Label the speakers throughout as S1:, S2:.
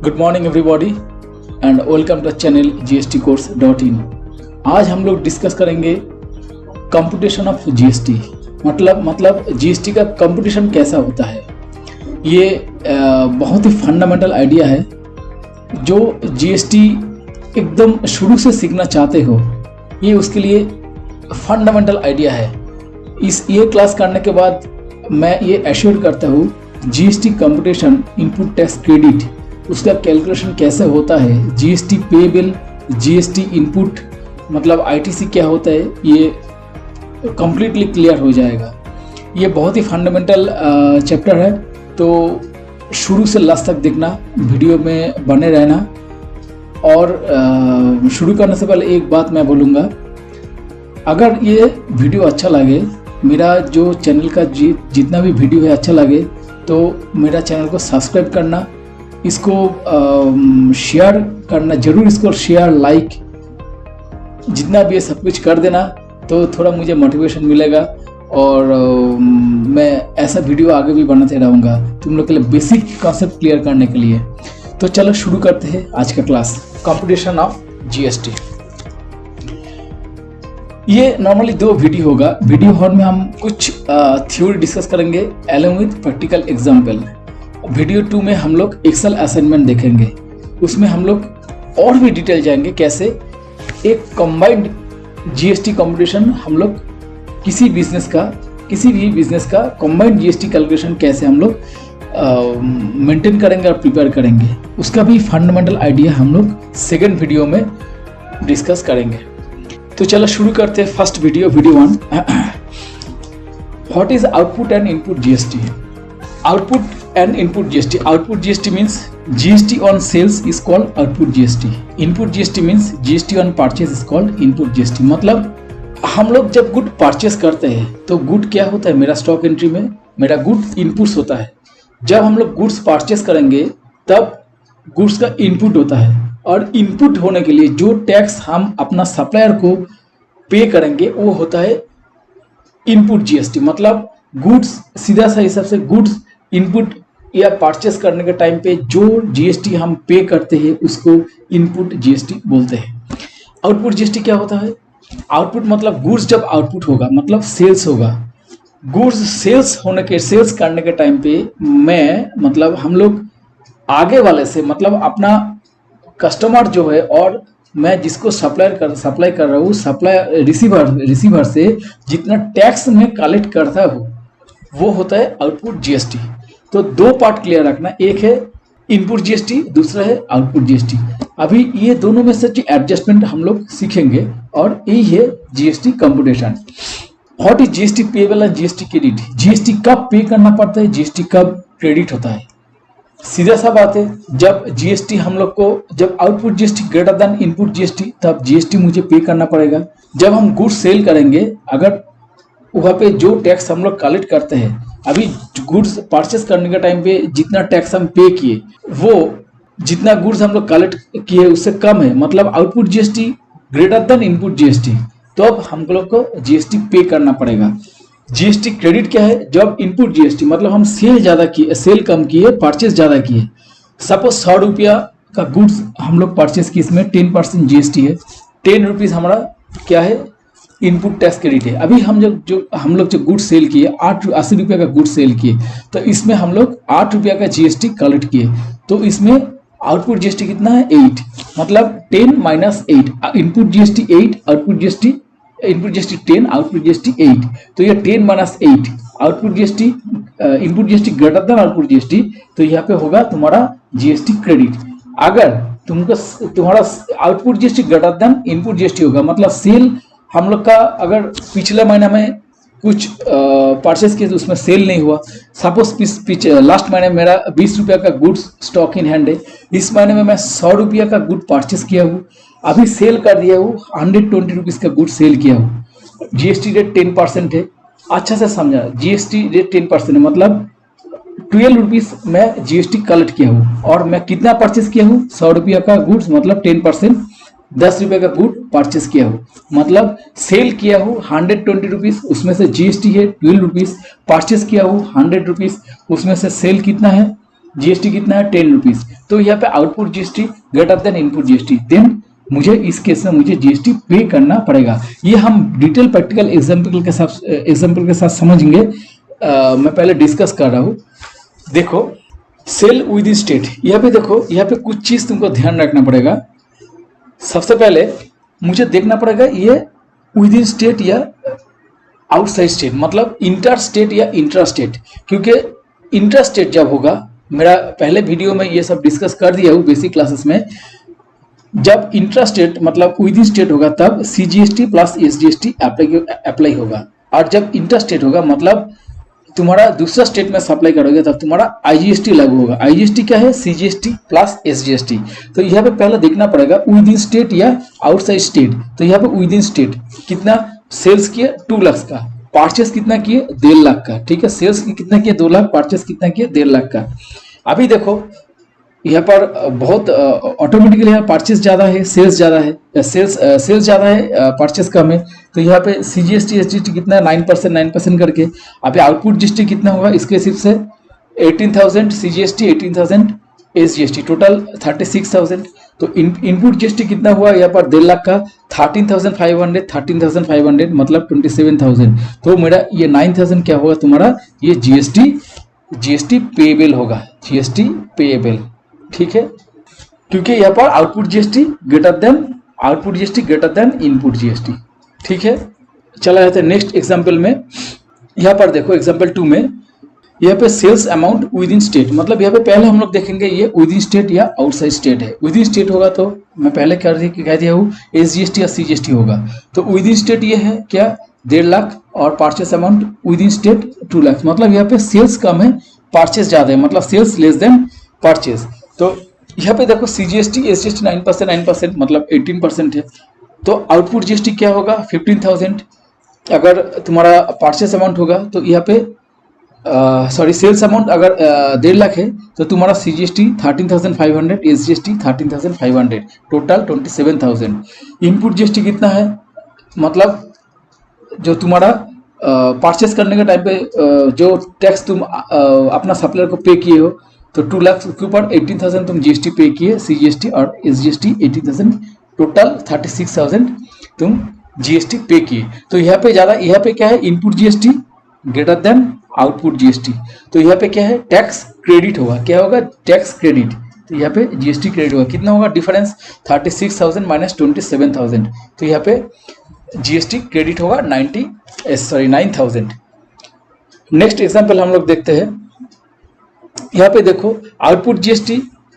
S1: Good morning everybody and welcome to channel gstcourse.in। आज हम लोग डिस्कस करेंगे कंप्यूटेशन ऑफ जीएसटी। मतलब जीएसटी का कंप्यूटेशन कैसा होता है। ये बहुत ही फंडामेंटल आइडिया है। जो जीएसटी एकदम शुरू से सीखना चाहते हो, ये उसके लिए फंडामेंटल आइडिया है। ये क्लास करने के बाद मैं ये एश्योर करता हूँ GST computation, input tax credit, उसका कैलकुलेशन कैसे होता है, जीएसटी पेबल, जीएसटी इनपुट मतलब आईटीसी क्या होता है, ये कम्प्लीटली क्लियर हो जाएगा। ये बहुत ही फंडामेंटल चैप्टर है, तो शुरू से लास्ट तक देखना, वीडियो में बने रहना। और शुरू करने से पहले एक बात मैं बोलूँगा, अगर ये वीडियो अच्छा लगे, मेरा जो चैनल का जितना भी वीडियो है अच्छा लगे, तो मेरा चैनल को सब्सक्राइब करना, इसको शेयर करना जरूर, इसको शेयर लाइक जितना भी है सब कुछ कर देना, तो थोड़ा मुझे मोटिवेशन मिलेगा और मैं ऐसा वीडियो आगे भी बनाते रहूँगा तुम लोग के लिए बेसिक कॉन्सेप्ट क्लियर करने के लिए। तो चलो शुरू करते हैं आज का क्लास, कंप्यूटेशन ऑफ जीएसटी। ये नॉर्मली 2 वीडियो होगा। वीडियो 1 में हम कुछ थ्योरी डिस्कस करेंगे along with practical example. Video 2 में हम लोग एक्सेल असाइनमेंट देखेंगे, उसमें हम लोग और भी डिटेल जाएंगे कैसे एक कंबाइंड जीएसटी कंप्यूटेशन हम लोग किसी भी बिजनेस का कंबाइंड जीएसटी कैलकुलेशन कैसे हम लोग मेंटेन करेंगे और प्रिपेयर करेंगे, उसका भी फंडामेंटल आइडिया हम लोग सेकेंड वीडियो में डिस्कस करेंगे। तो चलो शुरू करते हैं first video 1। What is output and input GST? Output and input GST. Output GST means GST on sales is called output GST. Input GST means GST on purchase is called input GST. मतलब हम लोग जब good purchase करते हैं तो good क्या होता है, मेरा स्टॉक एंट्री में मेरा गुड इनपुट्स होता है। जब हम लोग गुड्स परचेस करेंगे तब गुड्स का इनपुट होता है, और इनपुट होने के लिए जो टैक्स हम अपना सप्लायर को पे करेंगे वो होता है इनपुट जीएसटी। मतलब गुड्स सीधा सा हिसाब से गुड्स इनपुट या परचेस करने के टाइम पे जो जीएसटी हम पे करते हैं उसको इनपुट जीएसटी बोलते हैं। आउटपुट जीएसटी क्या होता है? आउटपुट मतलब गुड्स जब आउटपुट होगा मतलब सेल्स होगा। गुड्स सेल्स करने के टाइम पे मैं मतलब हम लोग आगे वाले से मतलब अपना कस्टमर जो है और मैं जिसको सप्लाई कर रहा हूँ, रिसीवर से जितना टैक्स मैं कलेक्ट करता हूँ वो होता है आउटपुट जीएसटी। तो 2 पार्ट क्लियर रखना, एक है इनपुट जीएसटी, दूसरा है आउटपुट जीएसटी। अभी ये दोनों में से एडजस्टमेंट हम लोग सीखेंगे और यही है GST computation. What is GST payable and GST credit? GST कब पे करना पड़ता है, जीएसटी कब क्रेडिट होता है? सीधा सा बात है, जब जीएसटी हम लोग को जब output GST greater than input GST तब जीएसटी मुझे पे करना पड़ेगा। जब हम गुड्स सेल करेंगे, अगर वहाँ पे जो टैक्स हम लोग कलेक्ट करते हैं, अभी गुड्स परचेस करने के टाइम पे जितना टैक्स हम पे किए वो जितना गुड्स हम लोग कलेक्ट किए उससे कम है, मतलब output GST greater than input GST, तो अब हम लोग को जीएसटी पे करना पड़ेगा। जीएसटी क्रेडिट क्या है? जब इनपुट जीएसटी मतलब हम सेल कम किए, परचेस ज़्यादा किए। सपोज 100 रुपया का गुड्स हम लोग परचेस किए, इसमें 10% जीएसटी है, 10 रुपीज़ हमारा क्या है इनपुट टैक्स क्रेडिट है। अभी हम लोग जो गुड्स सेल किए 80 रुपये का गुड्स सेल किए, तो इसमें हम लोग 8 रुपया का जीएसटी कलेक्ट किए, तो इसमें आउटपुट जीएसटी कितना है 8, मतलब 10 - 8। Input GST 8, input GST 10, output GST 8, तो ये 10 - 8 output GST, input GST greater then output GST, तो यहाँ पे होगा तुम्हारा जीएसटी क्रेडिट। अगर तुम्हारा output GST greater than input GST होगा, मतलब सेल हम लोग का अगर पिछले महीने में कुछ परचेस किया तो उसमें सेल नहीं हुआ, सपोज लास्ट महीने मेरा 20 रुपया का गुड्स स्टॉक इन हैंड है, इस महीने में मैं 100 रुपया का गुड परचेस किया हूँ, अभी सेल कर दिया हूँ 120 रुपीज़ का गुड सेल किया हूँ, जीएसटी रेट 10% है। अच्छा से समझा, जीएसटी रेट 10% है, मतलब 12 रुपीज़ मैं जीएसटी कलेक्ट किया हूँ, और मैं कितना परचेस किया हूँ 100 रुपया का गुड्स, मतलब 10% 10 रुपये का गुड परचेस किया हूँ, मतलब सेल किया हूँ 120 रुपीज़, उसमें से जीएसटी है 12 रुपीज़, परचेस किया हूँ 100 रुपीज़, उसमें से सेल कितना है जीएसटी कितना है 10 रुपीज, तो यहाँ पे output GST greater than input GST, then मुझे इस केस में मुझे जीएसटी पे करना पड़ेगा। ये हम डिटेल प्रैक्टिकल एग्जाम्पल के साथ समझेंगे। मैं पहले डिस्कस कर रहा हूँ। देखो सेल विद इन स्टेट, यहाँ पे देखो, यहाँ पे कुछ चीज तुमको ध्यान रखना पड़ेगा। सबसे पहले मुझे देखना पड़ेगा ये विद इन स्टेट या आउटसाइड स्टेट, मतलब इंटर स्टेट या इंट्रा स्टेट, क्योंकि इंटर स्टेट जब होगा, मेरा पहले वीडियो में ये सब डिस्कस कर दिया हूँ बेसिक क्लासेस में, जब इंट्रा स्टेट मतलब विद इन स्टेट होगा तब सीजीएसटी प्लस एसजीएसटी अप्लाई होगा, और जब इंटर स्टेट होगा मतलब तुम्हारा दूसरा स्टेट में सप्लाई करोगे तब तुम्हारा आईजीएसटी लागू होगा। आईजीएसटी क्या है? CGST plus SGST. तो यहाँ पे पहले देखना पड़ेगा विद इन स्टेट या आउटसाइड स्टेट। तो यहाँ पे विद इन स्टेट कितना सेल्स किए 2 लाख का, परचेस कितना किए 1.5 लाख का, ठीक है। सेल्स कितना किए 2 लाख, परचेस कितना किए 1.5 लाख का। अभी देखो यहाँ पर बहुत ऑटोमेटिकली यहाँ परचेस ज़्यादा है, सेल्स ज़्यादा है, सेल्स ज़्यादा है, परचेस कम है। तो यहाँ पे सीजीएसटी एसजीएसटी कितना है 9% करके। अभी आउटपुट जीएसटी कितना होगा इसके हिसाब से 18,000 सीजीएसटी, 18,000 एसजीएसटी, टोटल 36,000। तो इनपुट जीएसटी कितना हुआ यहाँ पर 1.5 लाख का, 13,500 मतलब 27,000। तो मेरा ये 9,000 क्या होगा तुम्हारा, ये जीएसटी पेएबल होगा, जीएसटी पेएबल, ठीक है। क्योंकि यहाँ पर output GST greater than input GST, ठीक है। चला जाता है नेक्स्ट एग्जांपल में। यहाँ पर देखो एग्जांपल 2 में यहाँ पे sales amount within state, मतलब यहाँ पे पहले हम लोग देखेंगे ये विद इन स्टेट या आउटसाइड स्टेट है। विद इन स्टेट होगा तो मैं पहले कह दिया हूँ एसजीएसटी या सीजीएसटी होगा। तो विद इन स्टेट ये है क्या 1.5 लाख, और purchase amount within state 2 lakh, मतलब यहाँ पे सेल्स कम है, परचेस ज्यादा है, मतलब सेल्स लेस देन परचेस। तो यहाँ पे देखो सीजीएसटी एसजीएसटी 9% मतलब 18% है। तो आउटपुट जीएसटी क्या होगा 15,000। अगर तुम्हारा परचेस अमाउंट होगा तो यहाँ पे सेल्स अमाउंट अगर 1.5 लाख है तो तुम्हारा CGST 13,500, SGST 13,500, total 27,000। Input GST कितना है, मतलब जो तुम्हारा परचेस करने के टाइम पे जो टैक्स तुम अपना सप्लायर को पे किए हो, तो 2 लाख के ऊपर 18,000 तुम जीएसटी पे किए, सीजीएसटी और एसजीएसटी 18,000, टोटल 36,000 तुम जीएसटी पे किए। तो यहाँ पे यहाँ पे क्या है input GST greater then output GST. तो यहाँ पे क्या है टैक्स क्रेडिट होगा, क्या होगा टैक्स क्रेडिट। तो यहाँ पे जीएसटी क्रेडिट होगा, कितना होगा डिफरेंस 36,000 माइनस 27,000। तो यहाँ पे जीएसटी क्रेडिट होगा 9,000। नेक्स्ट एग्जाम्पल हम लोग देखते हैं। यहाँ पे देखो आउटपुट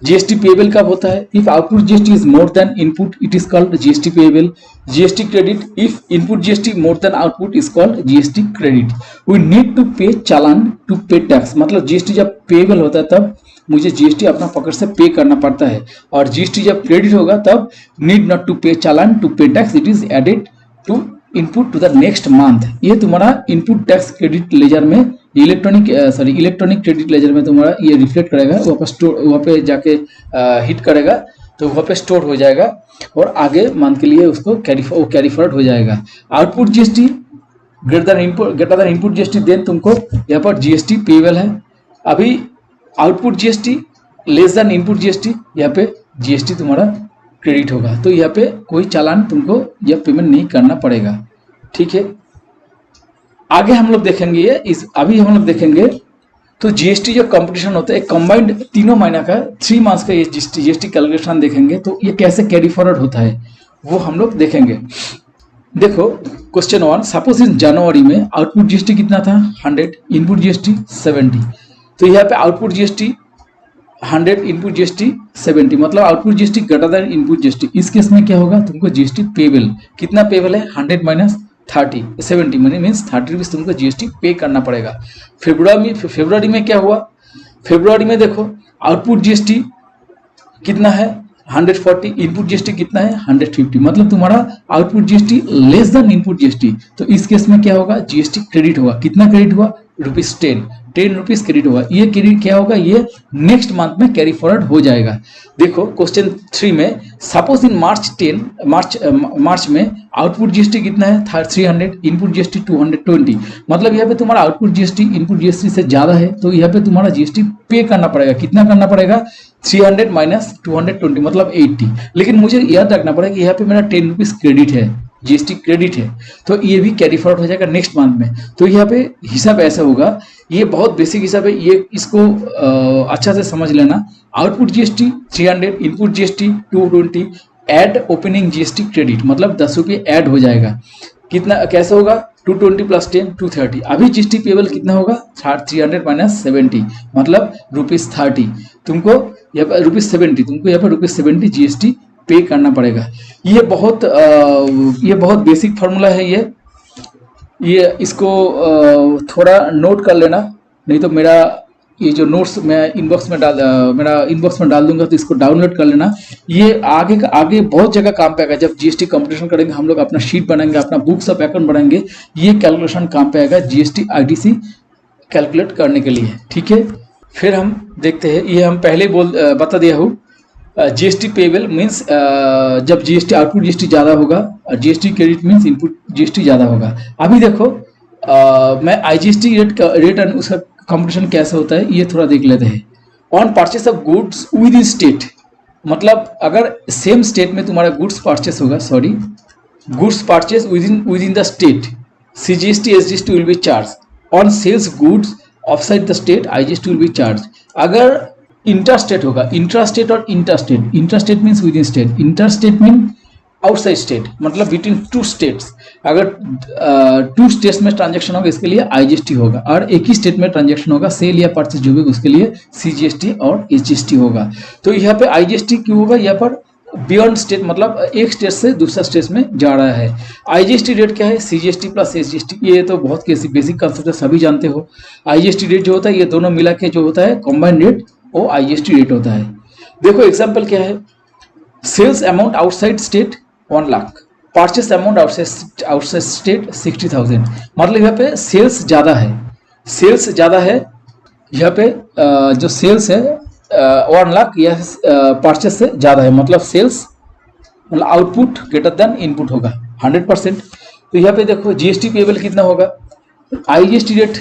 S1: जीएसटी पेएबल कब होता है, if output GST is more than input it is called GST payable. GST credit, if input GST more than output is called GST credit. We need to pay challan to pay tax, मतलब GST जब payable होता है तब मुझे GST अपना pocket से पे करना पड़ता है, और जीएसटी जब क्रेडिट होगा तब need not to pay challan to pay tax, it is added to input to the next month. ये तुम्हारा इनपुट टैक्स क्रेडिट लेजर में इलेक्ट्रॉनिक क्रेडिट लेजर में तुम्हारा ये रिफ्लेक्ट करेगा, वहाँ पे जाके हिट करेगा तो वहाँ पे स्टोर हो जाएगा, और आगे मंथ के लिए उसको कैरी फॉरवर्ड हो जाएगा। Output GST greater than input GST, then तुमको यहाँ पर जीएसटी पेएबल है। अभी output GST less than input GST, यहाँ पे जीएसटी तुम्हारा क्रेडिट होगा। तो यहाँ पे कोई चालान तुमको यह पेमेंट नहीं करना पड़ेगा, ठीक है। आगे हम लोग देखेंगे अभी हम लोग देखेंगे तो जीएसटी जो कंपटीशन होता है कंबाइंड तीनों महीना का 3 मंथ्स का ये जीएसटी कैलकुलेशन देखेंगे, तो ये कैसे कैरी फॉरवर्ड होता है वो हम लोग देखेंगे। देखो क्वेश्चन 1, सपोज इन जनवरी में आउटपुट जीएसटी कितना था 100, इनपुट जीएसटी 70। तो यहाँ पे आउटपुट जीएसटी 100, इनपुट जीएसटी 70, मतलब output GST greater than input GST. इस केस में क्या होगा तुमको जीएसटी पेएबल, कितना पेएबल है 100 माइनस 30, 70 मीन्स 30 रुपीज तुमको जीएसटी पे करना पड़ेगा। फरवरी में क्या हुआ, फरवरी में देखो आउटपुट जीएसटी कितना है 140, इनपुट जीएसटी कितना है 150, मतलब तुम्हारा output GST less than input GST. तो इस केस में क्या होगा जीएसटी क्रेडिट होगा, कितना क्रेडिट हुआ ₹10 ₹10 क्रेडिट होगा। ये क्रेडिट क्या होगा, ये नेक्स्ट मंथ में कैरी फॉरवर्ड हो जाएगा। देखो क्वेश्चन 3 में सपोज इन मार्च में आउटपुट जीएसटी कितना है 300, इनपुट जीएसटी 220। मतलब यहाँ पे तुम्हारा आउटपुट जीएसटी इनपुट जीएसटी से ज्यादा है, तो यहाँ पे तुम्हारा जीएसटी पे करना पड़ेगा। कितना करना पड़ेगा, 300 माइनस 220 मतलब 80। लेकिन मुझे याद रखना पड़ेगा कि यहाँ पे मेरा ₹10 क्रेडिट है, जीएसटी क्रेडिट है, तो ये भी कैरी फॉरवर्ड हो जाएगा नेक्स्ट मंथ में। तो यहाँ पे हिसाब ऐसा होगा, ये बहुत बेसिक हिसाब है, ये इसको अच्छा से समझ लेना। Output GST 300, input GST 220, add opening GST credit, मतलब ₹10 ऐड हो जाएगा। कितना कैसे होगा, 220 प्लस 10 230। अभी जीएसटी पेबल कितना होगा, 300 माइनस 70 मतलब ₹30। तुमको यहाँ पर ₹70, तुमको यहाँ पर ₹70 जीएसटी पे करना पड़ेगा। ये बहुत बेसिक फार्मूला है। ये इसको थोड़ा नोट कर लेना, नहीं तो मेरा ये जो नोट्स मैं इनबॉक्स में डाल दूंगा, तो इसको डाउनलोड कर लेना। ये आगे बहुत जगह काम पे आएगा। जब जीएसटी कंपटीशन करेंगे हम लोग, अपना शीट बनाएंगे, अपना बुक्स ऑफ अकाउंट बनाएंगे, ये कैलकुलेशन काम पे आएगा जीएसटी आईटीसी कैलकुलेट करने के लिए। ठीक है, फिर हम देखते हैं, ये हम पहले बता दिया हूँ। जीएसटी पेबल मीन्स जब जीएसटी आउटपुट जीएसटी ज़्यादा होगा, GST credit means input GST ज़्यादा होगा। अभी देखो मैं आईजीएसटी रेट एंड उसका कंपटीशन कैसे होता है ये थोड़ा देख लेते हैं। On purchase of goods within state, मतलब अगर सेम स्टेट में तुम्हारा गुड्स परचेस होगा, goods purchase within the state, CGST SGST will be charge. On sales goods offside the state, IGST will be charge. अगर intrastate होगा, intrastate और interstate, intrastate means with in state, interstate mean outside state, मतलब between 2 states. अगर 2 states में transaction होगा इसके लिए IGST होगा, और एक ही स्टेट में ट्रांजैक्शन होगा सेल या परचेज जो भी उसके लिए सीजीएसटी और एसजीएसटी होगा। तो यहाँ पे आईजीएसटी क्यों होगा, यहाँ पर बियॉन्ड स्टेट, मतलब एक स्टेट से दूसरा स्टेट में जा रहा है। आईजीएसटी रेट क्या है, सीजीएसटी प्लस एसजीएसटी। ये तो बहुत बेसिक कंसेप्ट है, सभी जानते हो। आईजीएसटी रेट जो होता है, ये दोनों मिला के जो होता है कॉम्बाइंड रेट, वो आईजीएसटी रेट होता है। देखो एग्जाम्पल क्या है, sales amount outside state 1 lakh, purchase amount outside state 60,000। मतलब यहाँ पे सेल्स ज़्यादा है, यहाँ पे जो सेल्स है 1 लाख या परचेस से ज़्यादा है, मतलब सेल्स मतलब आउटपुट ग्रेटर देन इनपुट होगा 100%। तो यहाँ पे देखो जीएसटी पेबल कितना होगा, आईजीएसटी रेट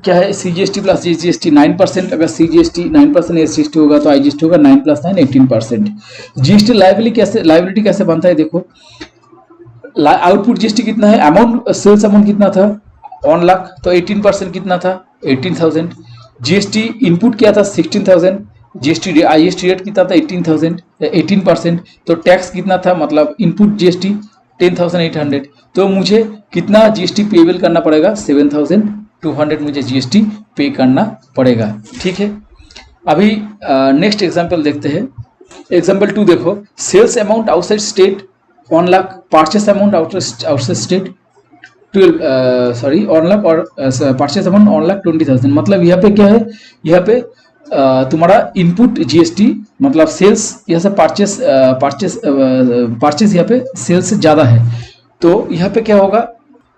S1: क्या है, सीजीएसटी प्लस एसजीएसटी 9%। अगर सीजीएसटी 9% एसजीएसटी होगा तो आईजीएसटी होगा 9 + 9 18%। जीएसटी लायबिलिटी कैसे बनता है, देखो आउटपुट जीएसटी कितना है, अमाउंट सेल्स अमाउंट कितना था 1 लाख, तो 18% कितना था 18,000। जीएसटी इनपुट क्या था 16,000, जीएसटी आईजीएसटी रेट कितना था 18%, तो टैक्स कितना था, मतलब इनपुट जीएसटी 10,800। तो मुझे कितना जीएसटी पेबल करना पड़ेगा 7,200 मुझे जीएसटी पे करना पड़ेगा। ठीक है, अभी नेक्स्ट एग्जांपल देखते हैं। एग्जांपल 2 देखो, sales amount outside state 1 lakh, purchase amount outside state 1 lakh और परचेस अमाउंट 1,20,000। मतलब यहाँ पे क्या है, यहाँ पे तुम्हारा इनपुट जीएसटी मतलब सेल्स यहाँ से परचेस यहाँ पे सेल्स से ज़्यादा है, तो यहाँ पे क्या होगा,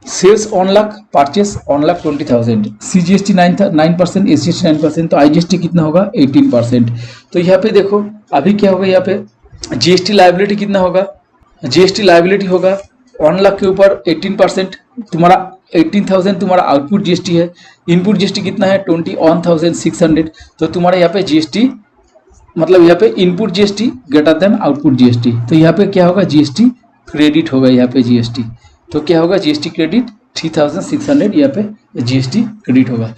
S1: sales 1 lakh, purchase 1,20,000, CGST 9%, SGST 9%, तो आईजीएसटी कितना होगा 18%। तो यहाँ पे देखो अभी क्या होगा, यहाँ पे जीएसटी लायबिलिटी कितना होगा, जीएसटी लायबिलिटी होगा 1 लाख के ऊपर 18%, तुम्हारा 18,000 तुम्हारा आउटपुट जीएसटी है, इनपुट जीएसटी कितना है 21,600। तो तुम्हारा यहाँ पे जीएसटी मतलब यहाँ पे input GST greater then output GST, तो यहाँ पे क्या होगा जीएसटी क्रेडिट होगा। यहाँ पे जीएसटी तो क्या होगा, जीएसटी क्रेडिट 3,600, यहाँ पे जीएसटी क्रेडिट होगा।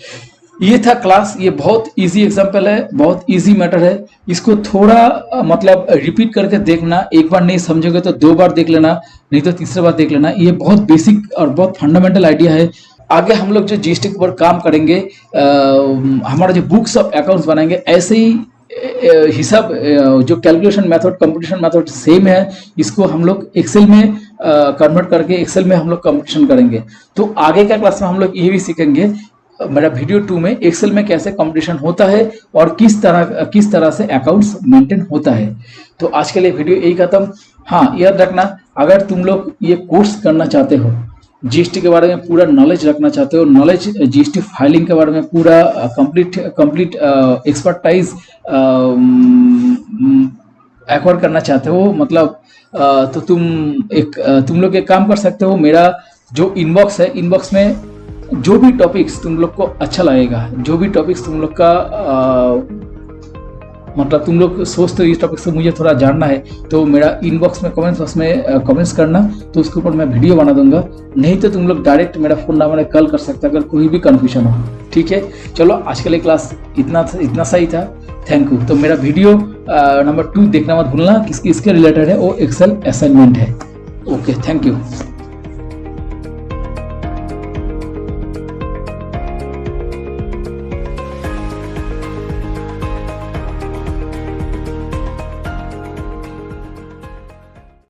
S1: ये था क्लास, ये बहुत इजी एग्जांपल है, बहुत इजी मैटर है। इसको थोड़ा मतलब रिपीट करके देखना, एक बार नहीं समझोगे तो 2 बार देख लेना, नहीं तो तीसरी बार देख लेना। ये बहुत बेसिक और बहुत फंडामेंटल आइडिया है। आगे हम लोग जो जीएसटी के ऊपर काम करेंगे, हमारा जो बुक्स ऑफ अकाउंट्स बनाएंगे, ऐसे ही हिसाब जो calculation method, computation method same है, इसको हम लोग एक्सेल में कन्वर्ट करके एक्सेल में हम लोग कंप्यूटेशन करेंगे। तो आगे का क्लास में हम लोग ये भी सीखेंगे, मेरा वीडियो 2 में एक्सेल में कैसे कंप्यूटेशन होता है और किस तरह से अकाउंट्स मेंटेन होता है। तो आज के लिए वीडियो यही खत्म। हाँ, याद रखना, अगर तुम लोग ये कोर्स करना चाहते हो जीएसटी के बारे में पूरा नॉलेज रखना चाहते हो, नॉलेज जीएसटी फाइलिंग के बारे में पूरा कंप्लीट एक्सपर्टाइज एक्वायर करना चाहते हो, मतलब तो तुम लोग एक काम कर सकते हो। मेरा जो इनबॉक्स है, इनबॉक्स में जो भी टॉपिक्स तुम लोग को अच्छा लगेगा, जो भी टॉपिक्स तुम लोग का मतलब तुम लोग सोचते हो इस टॉपिक से मुझे थोड़ा जानना है, तो मेरा इनबॉक्स में कमेंट्स करना, तो उसके ऊपर मैं वीडियो बना दूंगा। नहीं तो तुम लोग डायरेक्ट मेरा फ़ोन नंबर कॉल कर सकते हो अगर कोई भी कन्फ्यूजन हो। ठीक है, चलो आज के लिए क्लास इतना सही था। Thank you. तो मेरा वीडियो नंबर 2 देखना मत भूलना, किसके रिलेटेड है, वो एक्सेल असाइनमेंट है। Okay, thank you.